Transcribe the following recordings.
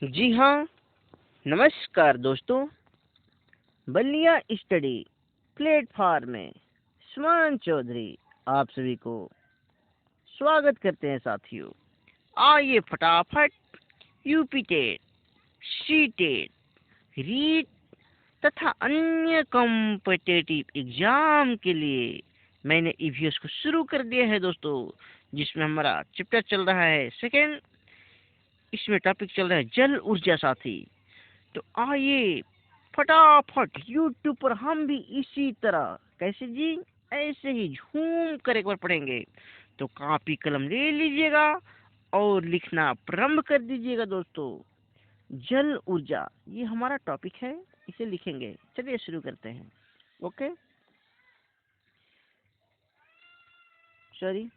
जी हाँ, नमस्कार दोस्तों। बलिया स्टडी प्लेटफॉर्म में सुमन चौधरी आप सभी को स्वागत करते हैं साथियों। आइए फटाफट UP TET, C TET, REET तथा अन्य कॉम्पिटिटिव एग्जाम के लिए मैंने ईवीएस को शुरू कर दिया है दोस्तों, जिसमें हमारा चैप्टर चल रहा है सेकेंड। इसमें टॉपिक चल रहा है जल ऊर्जा साथी। तो आइए फटाफट यूट्यूब पर हम भी इसी तरह कैसे जी ऐसे ही झूम कर एक बार पढ़ेंगे। तो कॉपी कलम ले लीजिएगा और लिखना प्रारंभ कर दीजिएगा दोस्तों। जल ऊर्जा ये हमारा टॉपिक है, इसे लिखेंगे। चलिए शुरू करते हैं। Okay, sorry.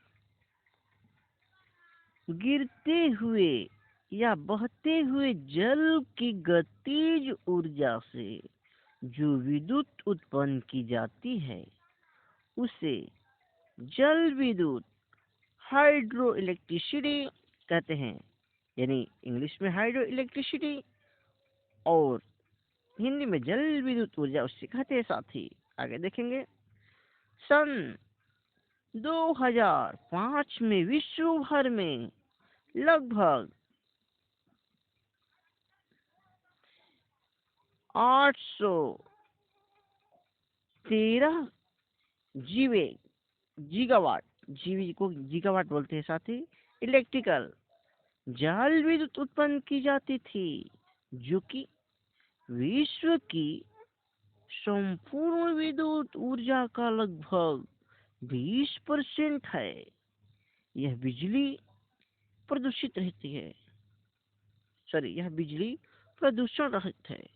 गिरते हुए या बहते हुए जल की गतिज ऊर्जा से जो विद्युत उत्पन्न की जाती है उसे जल विद्युत हाइड्रो इलेक्ट्रिसिटी कहते हैं, यानी इंग्लिश में हाइड्रो इलेक्ट्रिसिटी और हिंदी में जल विद्युत ऊर्जा उससे कहते हैं साथी। आगे देखेंगे। सन 2005 में विश्व भर में लगभग 813 जीवे गीगावाट, जीवी को गीगावाट बोलते हैं साथी, इलेक्ट्रिकल जल विद्युत उत्पन्न की जाती थी, जो कि विश्व की संपूर्ण विद्युत ऊर्जा का लगभग 20% है। यह बिजली प्रदूषित रहती है, यह बिजली प्रदूषण रहित है।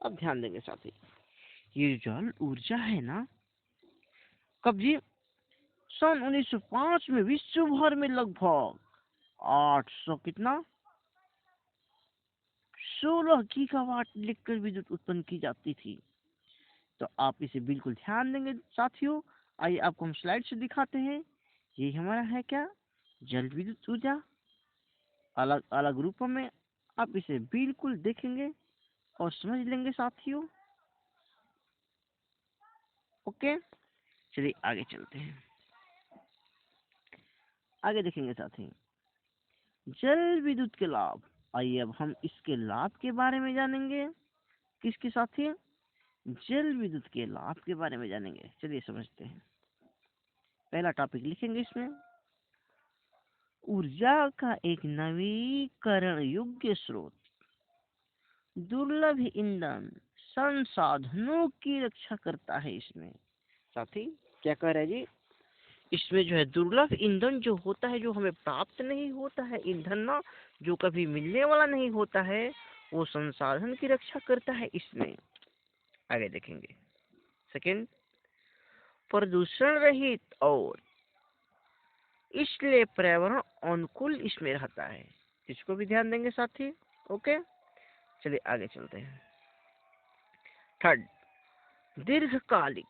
अब ध्यान देंगे साथी, ये जल ऊर्जा है ना, कब जी? सन 1905 में विश्व भर में लगभग 800 कितना 16 गीगावाट इलेक्ट्रिक विद्युत उत्पन्न की जाती थी। तो आप इसे बिल्कुल ध्यान देंगे साथियों। आइए आपको हम स्लाइड से दिखाते हैं। ये हमारा है क्या, जल विद्युत ऊर्जा अलग अलग रूपों में। आप इसे बिल्कुल देखेंगे और समझ लेंगे साथियों। ओके, चलिए आगे चलते हैं। आगे देखेंगे साथी, जल विद्युत के लाभ। आइए अब हम इसके लाभ के बारे में जानेंगे। किसके साथी? जल विद्युत के लाभ के बारे में जानेंगे। चलिए समझते हैं। पहला टॉपिक लिखेंगे इसमें, ऊर्जा का एक नवीकरण योग्य स्रोत, दुर्लभ ईंधन संसाधनों की रक्षा करता है। इसमें साथी क्या कह रहे हैं जी? इसमें जो है दुर्लभ ईंधन जो होता है, जो हमें प्राप्त नहीं होता है ईंधन ना, जो कभी मिलने वाला नहीं होता है, वो संसाधन की रक्षा करता है इसमें। आगे देखेंगे। सेकंड, प्रदूषण रहित और इसलिए पर्यावरण अनुकूल इसमें रहता है। इसको भी ध्यान देंगे साथी। ओके, चलिए आगे चलते हैं। थर्ड, दीर्घकालिक।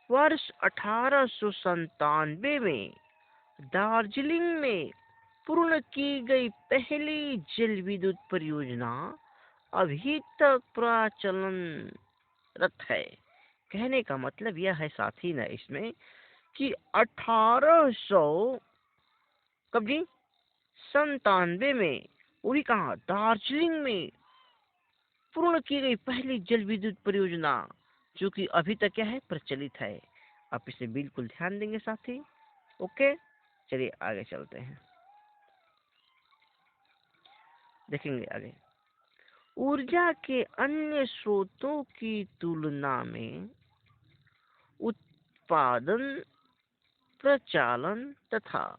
वर्ष 1897 में दार्जिलिंग में पूर्ण की गई पहली जल विद्युत परियोजना अभी तक प्रचलनरत है। कहने का मतलब यह है साथी ना इसमें कि 1800 कब जी 97 में, वही कहा दार्जिलिंग में पूर्ण की गई पहली जल विद्युत परियोजना, जो कि अभी तक क्या है, प्रचलित है। आप इसे बिल्कुल ध्यान देंगे साथी। ओके, चलिए आगे चलते हैं। देखेंगे आगे। ऊर्जा के अन्य स्रोतों की तुलना में उत्पादन, प्रचालन तथा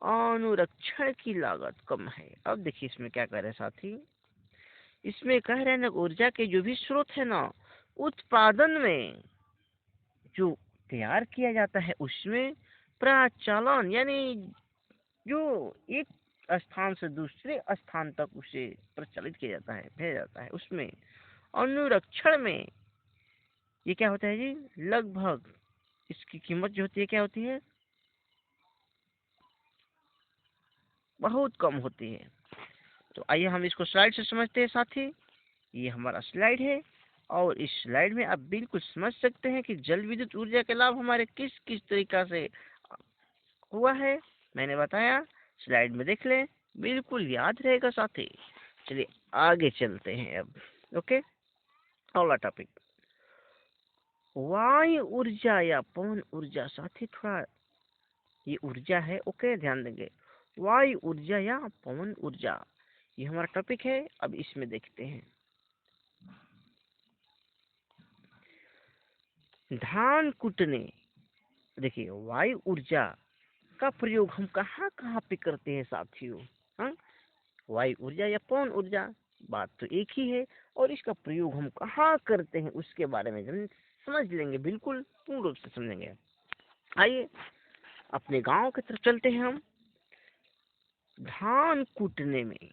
अनुरक्षण की लागत कम है। अब देखिए इसमें क्या कह रहे हैं साथी। इसमें कह रहे हैं ना, ऊर्जा के जो भी स्रोत है ना, उत्पादन में जो तैयार किया जाता है उसमें, प्रचालन यानी जो एक स्थान से दूसरे स्थान तक उसे प्रचलित किया जाता है, भेजा जाता है उसमें। अनुरक्षण में ये क्या होता है जी, लगभग इसकी कीमत जो होती है क्या होती है, बहुत कम होती है। तो आइए हम इसको स्लाइड से समझते हैं साथी। ये हमारा स्लाइड है और इस स्लाइड में आप बिल्कुल समझ सकते हैं कि जल विद्युत ऊर्जा के लाभ हमारे किस किस तरीका से हुआ है। मैंने बताया, स्लाइड में देख लें, बिल्कुल याद रहेगा साथी। चलिए आगे चलते हैं अब। ओके, अगला टॉपिक वायु ऊर्जा या पवन ऊर्जा। साथी थोड़ा ये ऊर्जा है, ओके, ध्यान देंगे। वायु ऊर्जा या पवन ऊर्जा, ये हमारा टॉपिक है। अब इसमें देखते हैं धान कुटने। देखिए, वायु ऊर्जा का प्रयोग हम कहाँ कहाँ पे करते हैं साथियों? हाँ, वायु ऊर्जा या पवन ऊर्जा, बात तो एक ही है। और इसका प्रयोग हम कहाँ करते हैं उसके बारे में हम समझ लेंगे, बिल्कुल पूर्ण रूप से समझेंगे। आइए अपने गांव की तरफ चलते हैं हम। धान कूटने में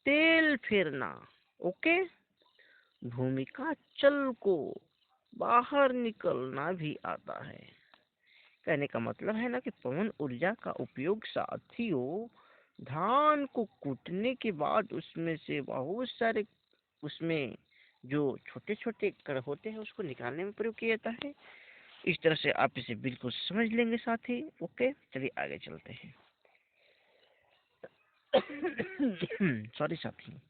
तेल फेरना, ओके, भूमि का चल को बाहर निकलना भी आता है। कहने का मतलब है ना कि पवन ऊर्जा का उपयोग साथियों धान को कूटने के बाद उसमें से बहुत सारे, उसमें जो छोटे छोटे कण होते हैं उसको निकालने में प्रयोग किया जाता है। इस तरह से आप इसे बिल्कुल समझ लेंगे साथी। ओके, चलिए आगे चलते हैं। सॉरी साथी,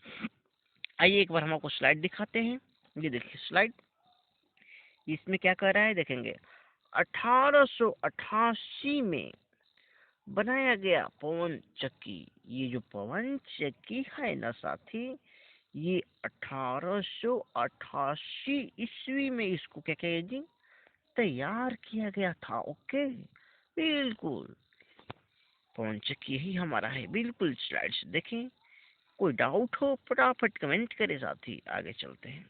आइए एक बार हम आपको स्लाइड दिखाते हैं। ये देखिए स्लाइड, इसमें क्या कर रहा है देखेंगे। 1888 में बनाया गया पवन चक्की। ये जो पवन चक्की है ना साथी, ये 1888 ईस्वी में इसको क्या कहते जी, तैयार किया गया था। ओके, बिल्कुल पवन चक्की ही हमारा है, बिल्कुल स्लाइड से देखें। कोई डाउट हो फटाफट कमेंट करें साथी। आगे चलते हैं।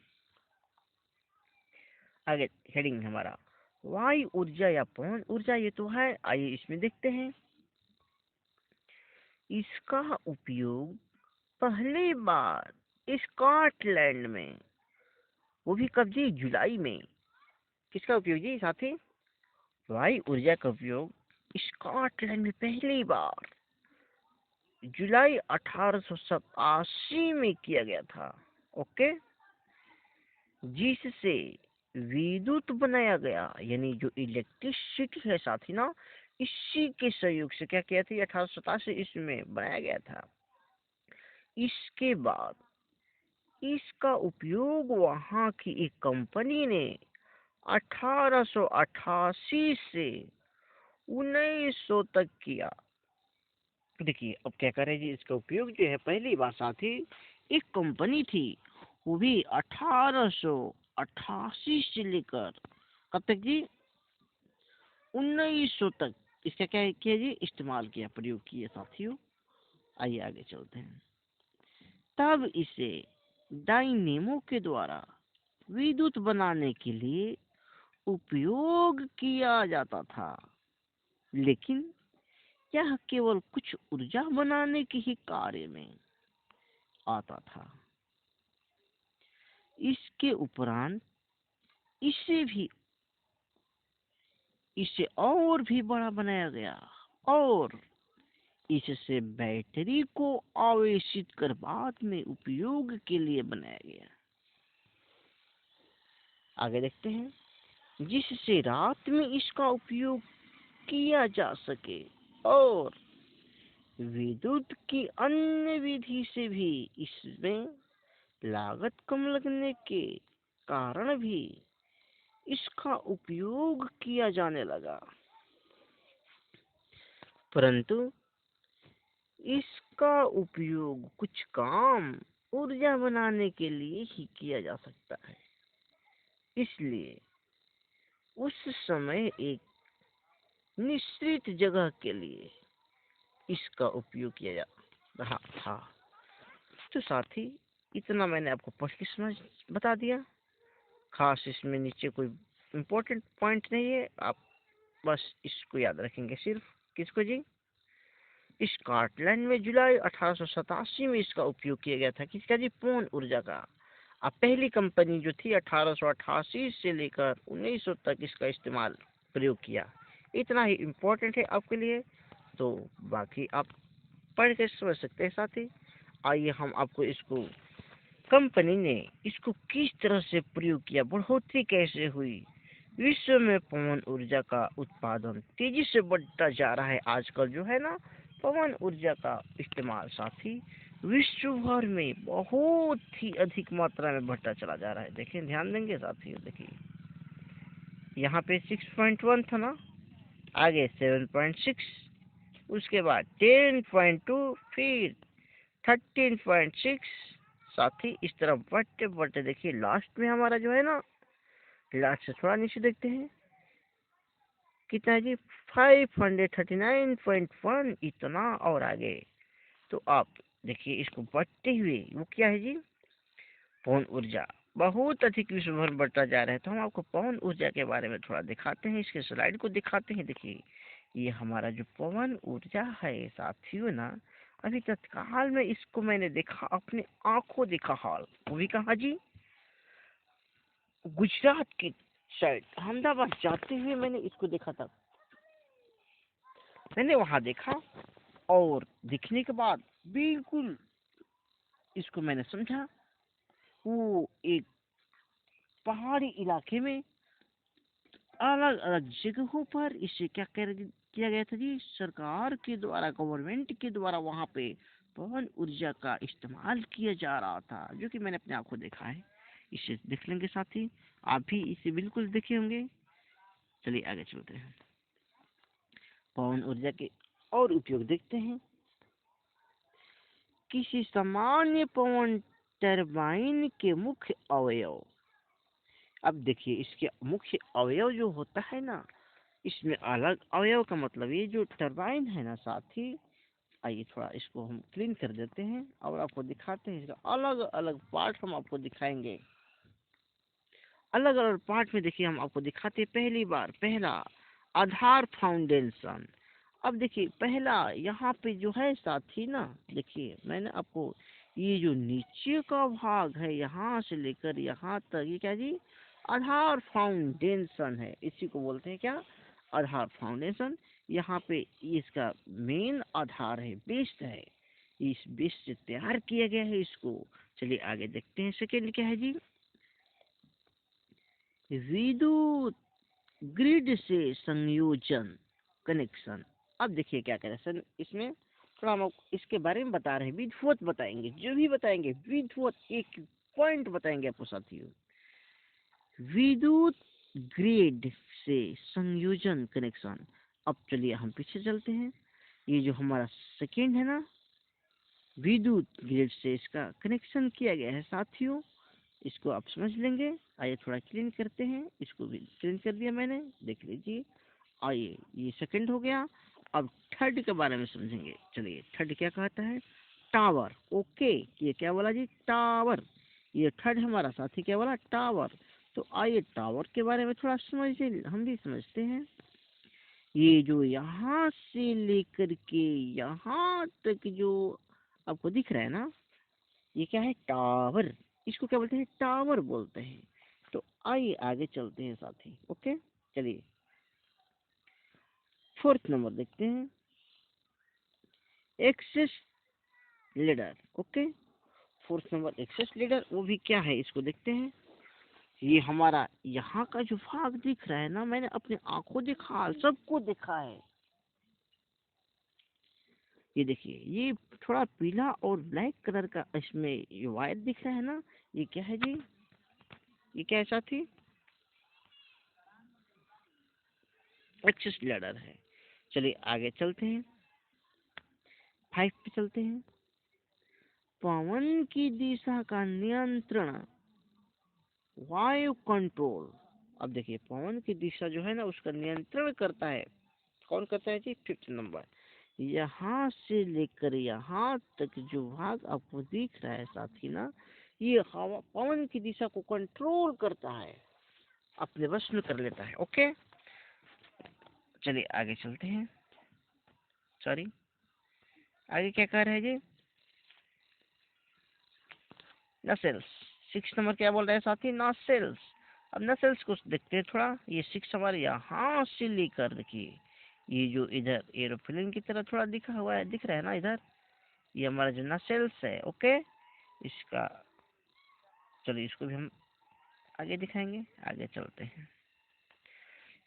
आगे हेडिंग हमारा वायु ऊर्जा या पवन ऊर्जा, ये तो है। आइए इसमें देखते हैं। इसका उपयोग पहली बार स्कॉटलैंड में, वो भी कब जी, जुलाई में। किसका उपयोग जी साथी? वायु ऊर्जा का उपयोग स्कॉटलैंड में पहली बार जुलाई 1887 में किया गया था। ओके, जिससे विद्युत बनाया गया, यानी जो इलेक्ट्रिसिटी है साथी ना, इसी के सहयोग से क्या किया था 1887 इसमें बनाया गया था। इसके बाद इसका उपयोग वहां की एक कंपनी ने 1888 से 1900 तक किया। देखिए अब क्या करें जी, इसका उपयोग जो है पहली बार साथी एक कंपनी थी, वो भी 1888 से लेकर कब तक जी, 1900 तक इसका क्या किया जी, इस्तेमाल किया, प्रयोग किया साथियों। आइए आगे चलते हैं। तब इसे डायनेमो के द्वारा विद्युत बनाने के लिए उपयोग किया जाता था, लेकिन यह केवल कुछ ऊर्जा बनाने के ही कार्य में आता था। इसके उपरांत इसे और भी बड़ा बनाया गया और इससे बैटरी को आवेशित कर बाद में उपयोग के लिए बनाया गया। आगे देखते हैं। जिससे रात में इसका उपयोग किया जा सके और विद्युत की अन्य विधि से भी इसमें लागत कम लगने के कारण भी इसका उपयोग किया जाने लगा। परंतु इसका उपयोग कुछ काम ऊर्जा बनाने के लिए ही किया जा सकता है, इसलिए उस समय एक निश्चित जगह के लिए इसका उपयोग किया जा रहा था। तो साथी इतना मैंने आपको पढ़ के समझ बता दिया, खास इसमें नीचे कोई इम्पोर्टेंट पॉइंट नहीं है, आप बस इसको याद रखेंगे सिर्फ। किसको जी? स्कॉटलैंड में जुलाई 1887 में इसका उपयोग किया गया था। किसका जी? पवन ऊर्जा का। अब पहली कंपनी जो थी 1888 से लेकर 1900 तक इसका इस्तेमाल प्रयोग किया। इतना ही इम्पोर्टेंट है आपके लिए, तो बाकी आप पढ़ के समझ सकते हैं साथी। आइए हम आपको इसको कंपनी ने इसको किस तरह से प्रयोग किया, बढ़ोतरी कैसे हुई। विश्व में पवन ऊर्जा का उत्पादन तेजी से बढ़ता जा रहा है। आजकल जो है ना पवन ऊर्जा का इस्तेमाल साथी विश्व भर में बहुत ही अधिक मात्रा में बढ़ता चला जा रहा है। देखिए ध्यान देंगे साथी, देखिए यहाँ पे 6.1 था ना, आगे 7.6, उसके बाद 10.2, फिर 13.6 साथी। इस तरह बढ़ते बढ़ते देखिए लास्ट में हमारा जो है ना, लास्ट से थोड़ा नीचे देखते हैं कितना है जी, 539.1, इतना। और आगे तो आप देखिए इसको बढ़ते हुए वो क्या है जी, पवन ऊर्जा बहुत अधिक विश्व भर बढ़ता जा रहा है। तो हम आपको पवन ऊर्जा के बारे में थोड़ा दिखाते हैं, इसके स्लाइड को दिखाते हैं। देखिए ये हमारा जो पवन ऊर्जा है साथियों ना, अभी तत्काल में इसको मैंने देखा, अपने आंखों देखा हाल, वो भी कहा जी, गुजरात की साइड अहमदाबाद जाते हुए मैंने इसको देखा था। मैंने वहां देखा और दिखने के बाद बिल्कुल इसको मैंने समझा। वो एक पहाड़ी इलाके में अलग अलग जगहों पर इसे क्या किया गया था जी, सरकार के द्वारा, गवर्नमेंट के द्वारा वहां पे पवन ऊर्जा का इस्तेमाल किया जा रहा था, जो कि मैंने अपने आंखों देखा है। इसे देख लेंगे साथी, आप भी इसे बिल्कुल देखे होंगे। चलिए आगे चलते हैं, पवन ऊर्जा के और उपयोग देखते हैं। किसी सामान्य पवन टरबाइन के मुख्य अवयव, अब देखिए इसके मुख्य अवयव जो होता है ना, इसमें अलग अवयव का मतलब ये जो टरबाइन है ना साथी, आइए थोड़ा इसको हम क्लीन कर देते हैं और आपको दिखाते हैं। इसका अलग अलग पार्ट हम आपको दिखाएंगे, अलग अलग पार्ट में देखिए हम आपको दिखाते हैं। पहली बार पहला आधार फाउंडेशन। अब देखिए पहला यहाँ पे जो है साथी ना, देखिए मैंने आपको ये जो नीचे का भाग है यहाँ से लेकर यहाँ तक, ये क्या जी, आधार फाउंडेशन है। इसी को बोलते हैं क्या, आधार फाउंडेशन। यहाँ पे इसका मेन आधार है, बेस है, इस बेस से तैयार किया गया है इसको। चलिए आगे देखते हैं, सेकेंड क्या है जी, विद्युत ग्रिड से संयोजन, कनेक्शन। अब देखिए क्या करें सर, इसमें थोड़ा हम इसके बारे में बता रहे हैं, विद्युत बताएंगे, जो भी बताएंगे विद्युत, एक पॉइंट बताएंगे आपको साथियों। विद्युत ग्रिड से संयोजन, कनेक्शन। अब चलिए हम पीछे चलते हैं, ये जो हमारा सेकेंड है ना, विद्युत ग्रिड से इसका कनेक्शन किया गया है साथियों, इसको आप समझ लेंगे। आइए थोड़ा क्लीन करते हैं, इसको भी क्लीन कर दिया मैंने, देख लीजिए। आइए ये सेकंड हो गया, अब थर्ड के बारे में समझेंगे। चलिए थर्ड क्या कहता है, टावर। ओके, ये क्या बोला जी, टावर। ये थर्ड हमारा साथी क्या बोला, टावर। तो आइए टावर के बारे में थोड़ा समझिए, हम भी समझते हैं। ये जो यहाँ से लेकर के यहाँ तक जो आपको दिख रहा है ना, ये क्या है, टावर। इसको क्या बोलते हैं, टावर बोलते हैं। तो आइए आगे चलते हैं साथी। ओके चलिए फोर्थ नंबर देखते हैं, access leader. Okay, fourth number access leader, वो भी क्या है इसको देखते हैं। ये हमारा यहाँ का जो भाग दिख रहा है ना, मैंने अपने आंखों देखा, सबको देखा है। ये देखिए ये थोड़ा पीला और ब्लैक कलर का इसमें ये वायर दिख रहा है ना, ये क्या है जी, ये क्या है साथी, एक्सेस लैडर है। चलिए आगे चलते हैं, 5 पे चलते हैं, पवन की दिशा का नियंत्रण, वायु कंट्रोल। अब देखिए पवन की दिशा जो है ना, उसका नियंत्रण करता है, कौन करता है जी, 5th नंबर। यहाँ से लेकर यहाँ तक जो भाग आपको दिख रहा है साथी ना, ये हवा पवन की दिशा को कंट्रोल करता है, अपने वश में कर लेता है। ओके चलिए आगे चलते हैं, सॉरी आगे क्या कह रहे हैं जी, नसेल्स। 6 नंबर क्या बोल रहे हैं साथी, नसेल्स। अब नसेल्स को देखते हैं थोड़ा, ये 6 हमारे यहाँ से लेकर देखिए, ये जो इधर एरोप्लेन की तरह थोड़ा दिखा हुआ है, दिख रहा है ना इधर, ये हमारा जो नसेल्स है। ओके, इसका चलिए इसको भी हम आगे दिखाएंगे। आगे चलते हैं।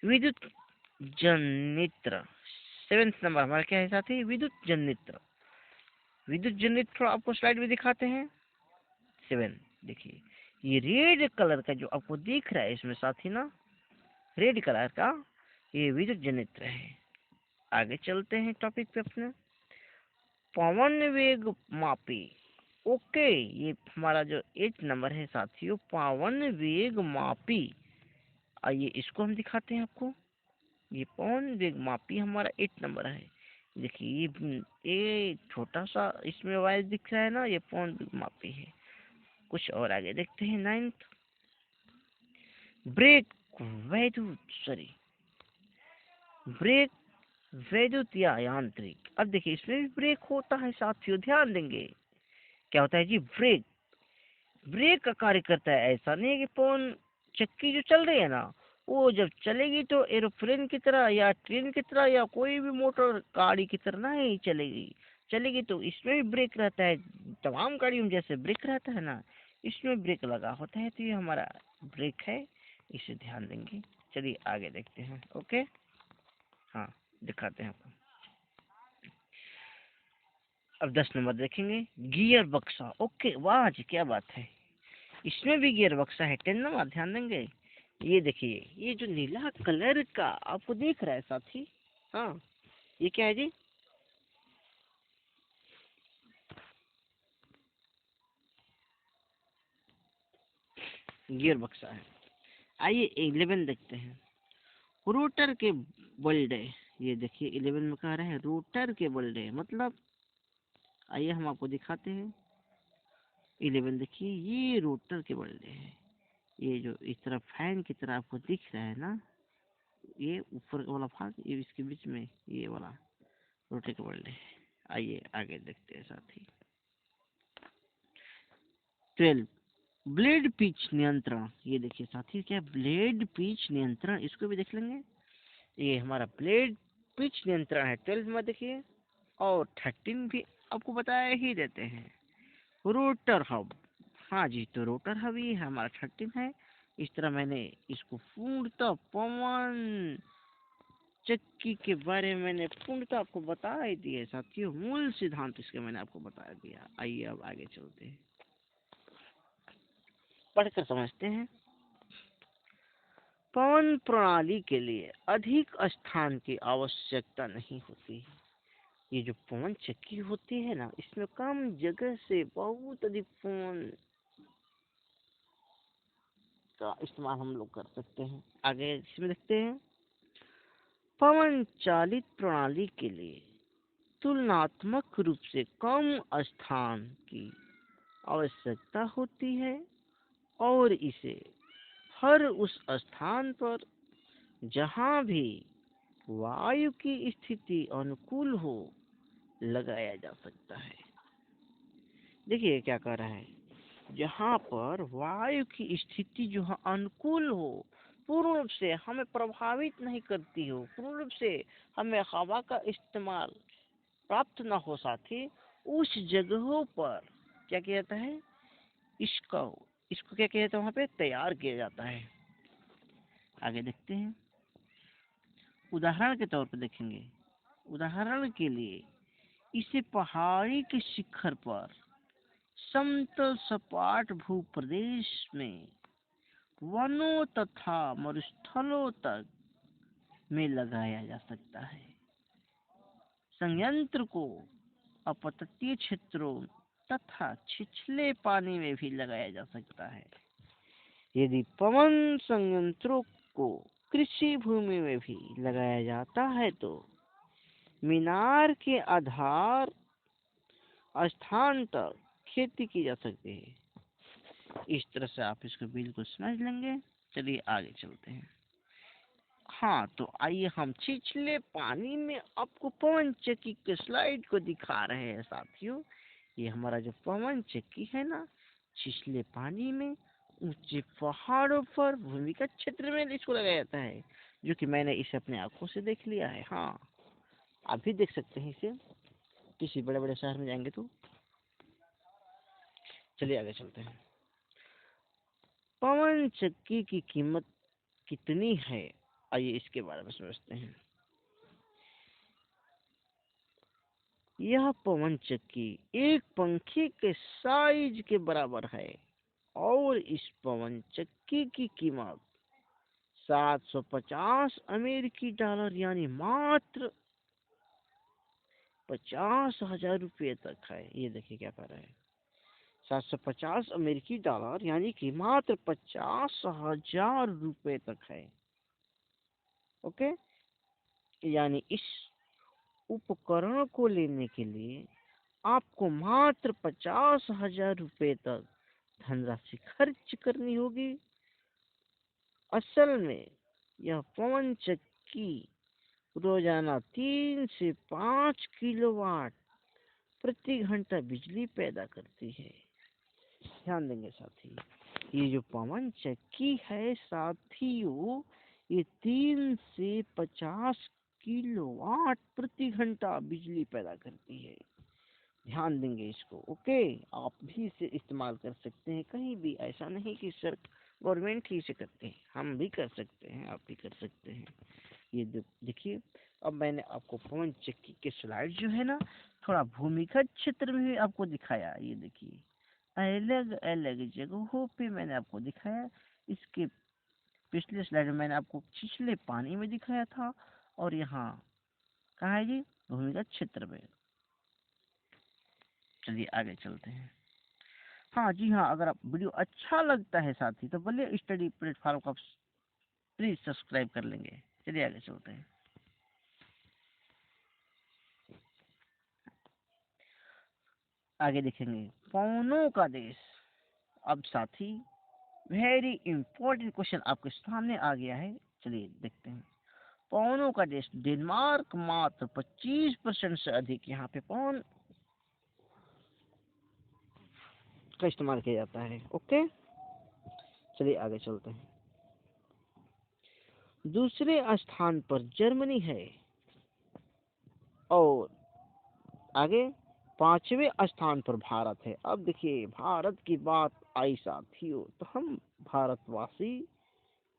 विद्युत जनित्र, 7th नंबर हमारा क्या है साथी? विद्युत जनित्र। विद्युत जनित्र आपको स्लाइड में दिखाते हैं। 7 देखिए, ये रेड कलर का जो आपको दिख रहा है इसमें साथी ना, रेड कलर का ये विद्युत जनित्र है। आगे चलते हैं टॉपिक पे अपने। पवन वेग मापी। ओके, ये हमारा जो 8 नंबर है साथियों, पवन वेग मापी। आइए इसको हम दिखाते हैं आपको। ये पवन वेग मापी हमारा 8 नंबर है। देखिए ये छोटा सा इसमें वायर दिख रहा है ना, ये पवन वेग मापी है। कुछ और आगे देखते हैं। 9th, ब्रेक ब्रेक वैद्युत या यांत्रिक। अब देखिए इसमें भी ब्रेक होता है साथियों, ध्यान देंगे। क्या होता है जी? ब्रेक। ब्रेक का कार्य करता है। ऐसा नहीं है कि पवन चक्की जो चल रही है ना, वो जब चलेगी तो एरोप्लेन की तरह या ट्रेन की तरह या कोई भी मोटर गाड़ी की तरह नहीं चलेगी तो इसमें भी ब्रेक रहता है। तमाम गाड़ियों में जैसे ब्रेक रहता है ना, इसमें ब्रेक लगा होता है। तो ये हमारा ब्रेक है, इसे ध्यान देंगे। चलिए आगे देखते हैं। ओके, हाँ दिखाते हैं आपको। अब 10 नंबर देखेंगे, गियर बक्सा। ओके, वाह जी क्या बात है, इसमें भी गियर बक्सा है। 10 नंबर ध्यान देंगे। ये देखिए, ये जो नीला कलर का आपको दिख रहा है साथी, हाँ ये क्या है जी? गियर बक्सा है। आइए 11 देखते हैं, रोटर के बल्डे। ये देखिए 11 में कह रहे हैं रोटर के बल्डे, मतलब आइए हम आपको दिखाते हैं। 11 देखिए, ये रोटर के बल्डे हैं। ये जो इस तरह फैन की तरह आपको दिख रहा है ना, ये ऊपर वाला भाग, ये इसके बीच में ये वाला रोटर के बल्डे है। आइए आगे देखते हैं साथी। 12, ब्लेड पिच नियंत्रण। ये देखिए साथी, क्या ब्लेड पिच नियंत्रण, इसको भी देख लेंगे। ये हमारा ब्लेड पिच नियंत्रण है 12 में देखिए। और 13 भी आपको बताया ही देते हैं, रोटर हब। हाँ जी, तो रोटर हब ही हमारा 13 है। इस तरह मैंने इसको पूर्णतः पवन चक्की के बारे में मैंने पूर्णतः आपको बता ही दिया साथियों। मूल सिद्धांत इसके मैंने आपको बता दिया। आइए अब आगे चलते हैं, पढ़कर समझते हैं। पवन प्रणाली के लिए अधिक स्थान की आवश्यकता नहीं होती। ये जो पवन चक्की होती है ना, इसमें कम जगह से बहुत अधिक पवन का इस्तेमाल हम लोग कर सकते हैं। आगे इसमें देखते हैं, पवन चालित प्रणाली के लिए तुलनात्मक रूप से कम स्थान की आवश्यकता होती है और इसे हर उस स्थान पर जहाँ भी वायु की स्थिति अनुकूल हो लगाया जा सकता है। देखिए क्या कर रहा है, जहाँ पर वायु की स्थिति जो है अनुकूल हो, पूर्ण रूप से हमें प्रभावित नहीं करती हो, पूर्ण रूप से हमें हवा का इस्तेमाल प्राप्त ना हो साथी, उस जगहों पर क्या किया जाता है, इसको इसको क्या किया जाता है, वहाँ पे तैयार किया जाता है। आगे देखते हैं, उदाहरण के तौर पर देखेंगे। उदाहरण के लिए इसे पहाड़ी के शिखर पर, समतल सपाट भूप्रदेश में, वनों तथा मरुस्थलों तक में लगाया जा सकता है। संयंत्र को अपतटीय क्षेत्रों तथा छिछले पानी में भी लगाया जा सकता है। यदि पवन संयंत्रों को कृषि भूमि में भी लगाया जाता है तो मीनार के आधार स्थान तक खेती की जा सकती है। इस तरह से आप इसको बिल्कुल समझ लेंगे। चलिए आगे चलते हैं। हाँ, तो आइए हम छिछले पानी में आपको पवन चक्की के स्लाइड को दिखा रहे हैं साथियों। ये हमारा जो पवन चक्की है ना, छिछले पानी में, ऊंचे पहाड़ों पर, भूमिगत क्षेत्र में इसको लगाया जाता है, जो कि मैंने इसे अपने आंखों से देख लिया है। हाँ, आप भी देख सकते हैं इसे। किसी बड़े बड़े शहर में जाएंगे तो। चलिए आगे चलते हैं। पवन चक्की की कीमत कितनी है, आइए इसके बारे में समझते हैं। यह पवन चक्की एक पंखे के साइज के बराबर है और इस पवन चक्की की कीमत 750 अमेरिकी डॉलर यानी मात्र 50,000 रुपये तक है। ये देखिए क्या कर रहा है, 750 अमेरिकी डॉलर यानी कि मात्र 50,000 रुपये तक है। ओके, यानी इस उपकरण को लेने के लिए आपको मात्र 50,000 रुपये तक धनराशि खर्च करनी होगी। असल में यह पवन चक्की रोजाना 3 से 5 किलोवाट प्रति घंटा बिजली पैदा करती है। ध्यान देंगे साथी, ये जो पवन चक्की है साथियों, ये 3 से 50 किलोवाट प्रति घंटा बिजली पैदा करती है। ध्यान देंगे इसको। ओके, आप भी इसे इस्तेमाल कर सकते हैं कहीं भी, ऐसा नहीं कि सर गवर्नमेंट ही इसे करते हैं, हम भी कर सकते हैं, आप भी कर सकते हैं। ये देखिए, अब मैंने आपको पवन चक्की के स्लाइड जो है ना, थोड़ा भूमिगत क्षेत्र में भी आपको दिखाया। ये देखिए, अलग अलग जगहों पे मैंने आपको दिखाया। इसके पिछले स्लाइड में मैंने आपको छिछले पानी में दिखाया था, और यहाँ कहाँ है जी, भूमिगत क्षेत्र में। चलिए आगे चलते हैं। हाँ जी हाँ, अगर आप वीडियो अच्छा लगता है साथी तो बोलिए स्टडी प्लेटफॉर्म को प्लीज सब्सक्राइब कर लेंगे। चलिए आगे चलते हैं। आगे देखेंगे पवनों का देश। अब साथी वेरी इंपॉर्टेंट क्वेश्चन आपके सामने आ गया है, चलिए देखते हैं। पवनों का देश डेनमार्क मात्र 25% से अधिक यहाँ पे पवन का इस्तेमाल किया जाता है। ओके, चलिए आगे चलते हैं। दूसरे स्थान पर जर्मनी है और आगे 5वें स्थान पर भारत है। अब देखिए, भारत की बात आई साथियों, तो हम भारतवासी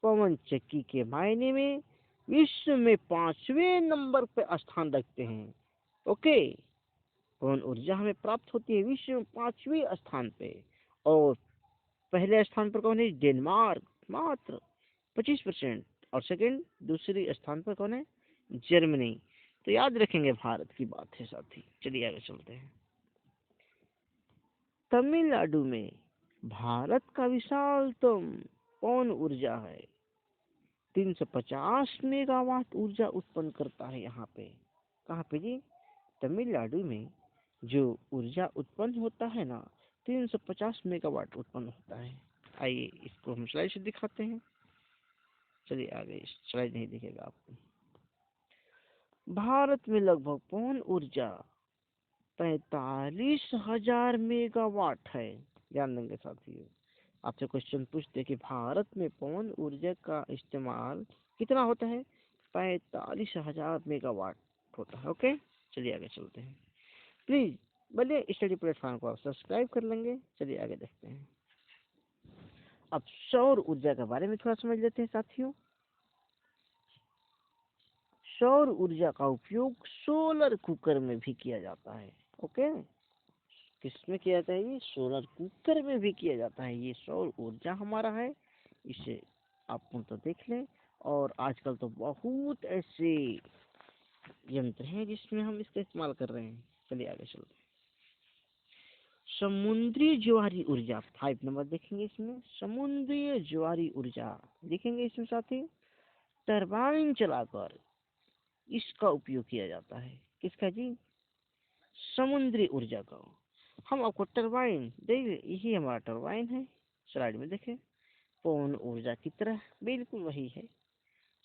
पवन चक्की के मायने में विश्व में 5वें नंबर पर स्थान रखते हैं। ओके, पवन ऊर्जा हमें प्राप्त होती है विश्व में 5वें स्थान पे, और पहले स्थान पर कौन है, डेनमार्क मात्र 25%, और सेकंड दूसरी स्थान पर कौन है, जर्मनी। तो याद रखेंगे, भारत की बात है साथी। चलिए आगे चलते हैं। तमिलनाडु में भारत का विशालतम पवन ऊर्जा है, 350 मेगावाट ऊर्जा उत्पन्न करता है यहाँ पे। कहाँ पे जी, तमिलनाडु में जो ऊर्जा उत्पन्न होता है ना, 350 मेगावाट उत्पन्न होता है। आइए इसको हम स्लाइड से दिखाते हैं। चलिए आगे, स्लाइड नहीं दिखेगा आपको। भारत में लगभग पवन ऊर्जा 45,000 मेगावाट है। ध्यान देंगे साथियों, आपसे क्वेश्चन पूछते कि भारत में पवन ऊर्जा का इस्तेमाल कितना होता है, 45,000 मेगावाट होता है। ओके, चलिए आगे चलते हैं। प्लीज भले स्टडी प्लेटफॉर्म को आप सब्सक्राइब कर लेंगे। चलिए आगे देखते हैं। अब सौर ऊर्जा के बारे में थोड़ा समझ लेते हैं साथियों। सौर ऊर्जा का उपयोग सोलर कुकर में भी किया जाता है। ओके, किसमें किया जाता है, ये सोलर कुकर में भी किया जाता है। ये सौर ऊर्जा हमारा है, इसे आप तो देख लें। और आजकल तो बहुत ऐसे यंत्र हैं जिसमें हम इसका इस्तेमाल कर रहे हैं। चलिए आगे चलते हैं। समुद्री ज्वारी ऊर्जा 5 नंबर देखेंगे इसमें। समुद्री ज्वारी ऊर्जा देखेंगे इसमें साथी, टरबाइन चलाकर इसका उपयोग किया जाता है। किसका जी, समुद्री ऊर्जा का। हम आपको टरबाइन देखिए, यही हमारा टरबाइन है, स्लाइड में देखें। पवन ऊर्जा की तरह बिल्कुल वही है।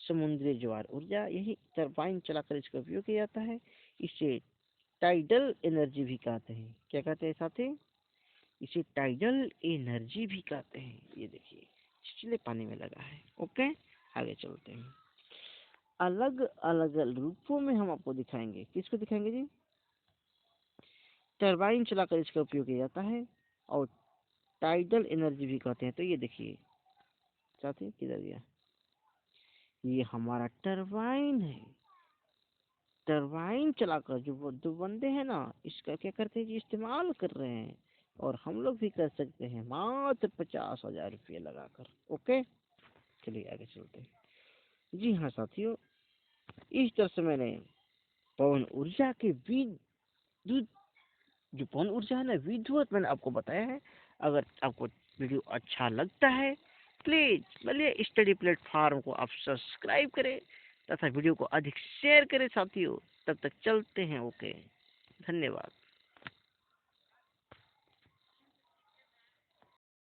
समुद्री ज्वार ऊर्जा, यही टरबाइन चलाकर इसका उपयोग किया जाता है। इसे टाइडल एनर्जी भी कहते हैं। क्या कहते हैं साथी, इसे टाइडल एनर्जी भी कहते हैं। ये देखिए, छिछले पानी में लगा है। ओके, आगे चलते हैं। अलग अलग रूपों में हम आपको दिखाएंगे। किसको दिखाएंगे जी, टरबाइन चलाकर इसका उपयोग किया जाता है और टाइडल एनर्जी भी कहते हैं। तो ये देखिए साथी किधर गया, ये हमारा टरबाइन है। टरबाइन चलाकर जो बंदे हैं ना, इसका क्या करते हैं जी, इस्तेमाल कर रहे हैं। और हम लोग भी कर सकते हैं मात्र 50,000 रुपये लगाकर। ओके, चलिए आगे चलते हैं। जी हाँ साथियों, इस तरह से मैंने पवन ऊर्जा के विद्युत, जो पवन ऊर्जा है ना, विद्युत, मैंने आपको बताया है। अगर आपको वीडियो अच्छा लगता है, प्लीज बलिया स्टडी प्लेटफॉर्म को आप सब्सक्राइब करें तथा वीडियो को अधिक शेयर करें साथियों। तब तक चलते हैं। ओके, धन्यवाद।